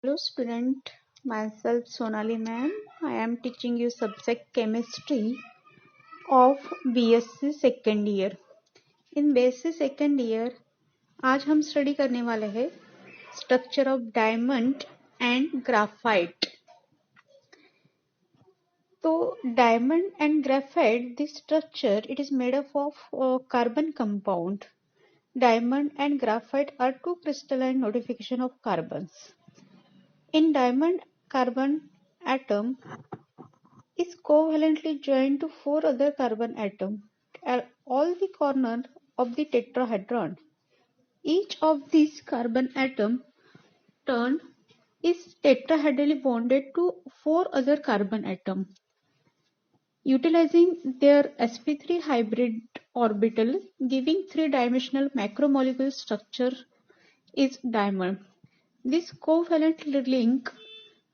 Hello student, myself Sonali ma'am. I am teaching you subject chemistry of BSc second year. In BSc second year, आज हम study करने वाले हैं structure of diamond and graphite. तो diamond and graphite, this structure it is made up of carbon compound. Diamond and graphite are two crystalline notification of carbons. In diamond, carbon atom is covalently joined to four other carbon atoms at all the corners of the tetrahedron. Each of these carbon atoms turn is tetrahedrally bonded to four other carbon atoms. Utilizing their sp3 hybrid orbital, giving three-dimensional macromolecule structure is diamond. This covalent link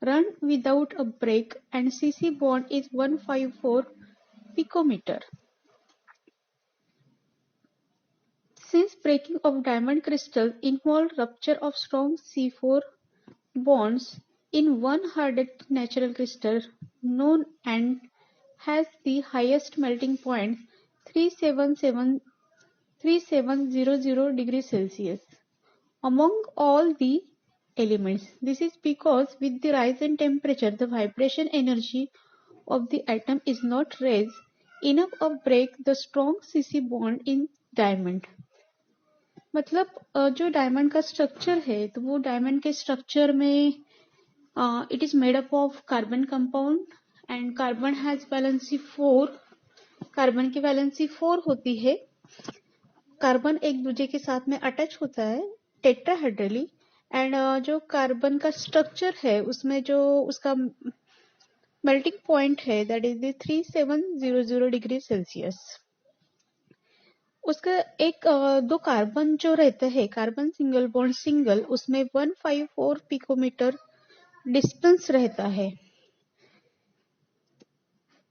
run without a break and C-C bond is 154 picometer. Since breaking of diamond crystal involved rupture of strong C4 bonds in one hardened natural crystal known and has the highest melting point 3700 degrees Celsius among all the elements. This is because with the rise in temperature, the vibration energy of the atom is not raised enough to break the strong C-C bond in diamond. मतलब जो diamond का structure है तो वो diamond के structure में it is made up of carbon compound and carbon has valency 4. Carbon की valency 4 होती है. कार्बन एक दूसरे के साथ में अटैच होता है टेट्राहेड्रली एंड जो कार्बन का स्ट्रक्चर है उसमें जो उसका मेल्टिंग पॉइंट है that is the 3700 degree Celsius. उसका एक दो कार्बन जो रहते हैं कार्बन सिंगल बॉन्ड सिंगल उसमें 154 पिकोमीटर डिस्टेंस रहता है.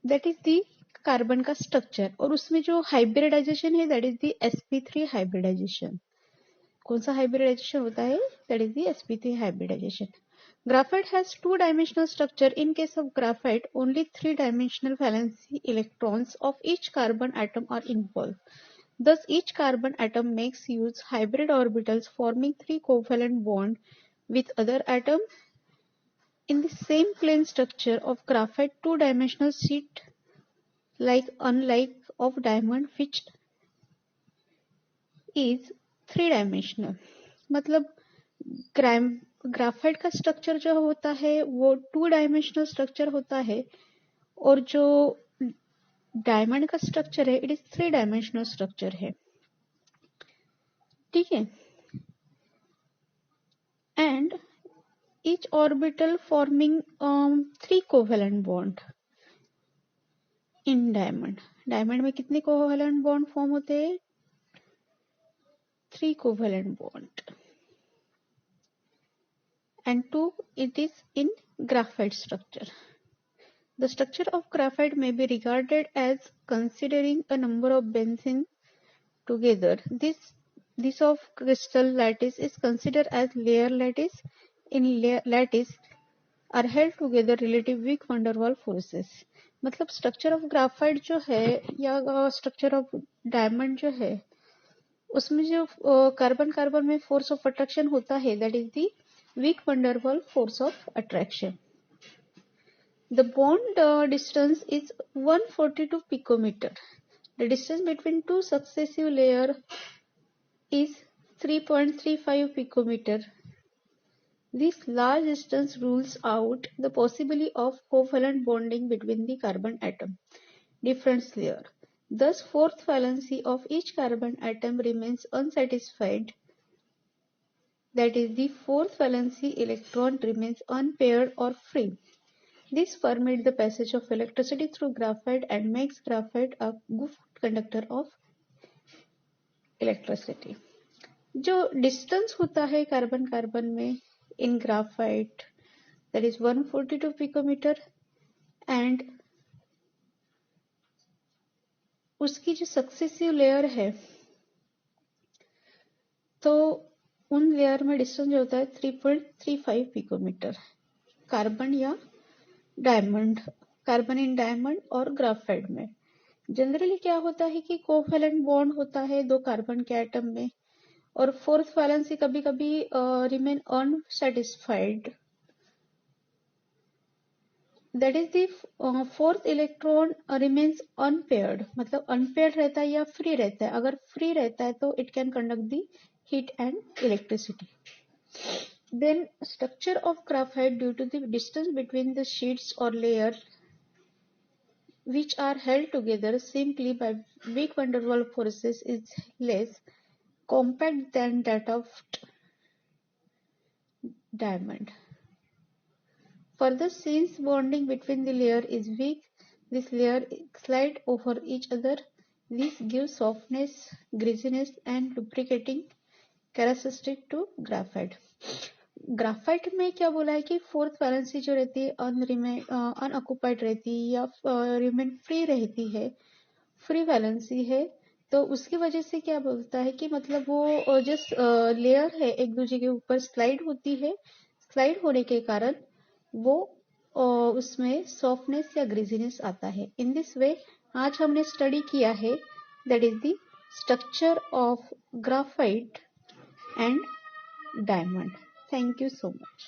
दैट इज द कार्बन का स्ट्रक्चर. और उसमें जो हाइब्रिडाइजेशन है that is the sp3 hybridisation. कौन सा हाइब्रिडाइजेशन होता है? That is the sp3 hybridization. Graphite has two-dimensional structure. In case of graphite, only three-dimensional valency electrons of each carbon atom are involved. Thus, each carbon atom makes use hybrid orbitals forming three covalent bonds with other atoms. In the same plane structure of graphite, two-dimensional sheet unlike of diamond which is three-dimensional. मतलब graphite का structure जो होता है वो two dimensional structure होता है और जो डायमंड का स्ट्रक्चर है it is three dimensional structure है. ठीक है. And each orbital forming three covalent bond in diamond. Diamond में कितने कोवेलेंट बॉन्ड फॉर्म होते हैं? Three covalent bond. And two, it is in graphite structure. The structure of graphite may be regarded as considering a number of benzene together. This of crystal lattice is considered as layer lattice. In lattice are held together relative weak van der Waals forces. मतलब structure of graphite जो है या structure of diamond जो है उसमें जो carbon carbon में force of attraction होता है that is the weak van der Waals force of attraction. The bond distance is 142 picometer. The distance between two successive layers is 3.35 picometer. This large distance rules out the possibility of covalent bonding between the carbon atom difference layer. Thus, fourth valency of each carbon atom remains unsatisfied. That is, the fourth valency electron remains unpaired or free. This permits the passage of electricity through graphite and makes graphite a good conductor of electricity. जो distance होता है carbon carbon में in graphite that is 142 picometre and उसकी जो successive layer है तो उन layer में डिस्टेंस जो होता है 3.35 पिकोमीटर। कार्बन या डायमंड, कार्बन इन डायमंड और ग्राफाइट में जनरली क्या होता है कि कोवैलेंट बॉन्ड होता है दो कार्बन के एटम में, और फोर्थ वैलेंसी कभी कभी remain unsatisfied, that is the fourth electron remains unpaired, मतलब अनपेयर्ड रहता है या फ्री रहता है। अगर फ्री रहता है तो it can conduct the heat and electricity. Then structure of graphite, due to the distance between the sheets or layers which are held together simply by weak van der Waals forces, is less compact than that of diamond. Further, since bonding between the layer is weak, this layer slide over each other. This gives softness, greasiness and lubricating characteristic to graphite. Graphite में क्या बोला है कि fourth valency जो रहती है unoccupied रहती है या रिमेन फ्री रहती है, फ्री वैलेंसी है, तो उसकी वजह से क्या बोलता है कि मतलब वो जो लेयर है एक दूसरे के ऊपर स्लाइड होती है, स्लाइड होने के कारण वो उसमें सॉफ्टनेस या ग्रीजीनेस आता है। इन दिस वे आज हमने स्टडी किया है, that is the structure of graphite and diamond. Thank you so much.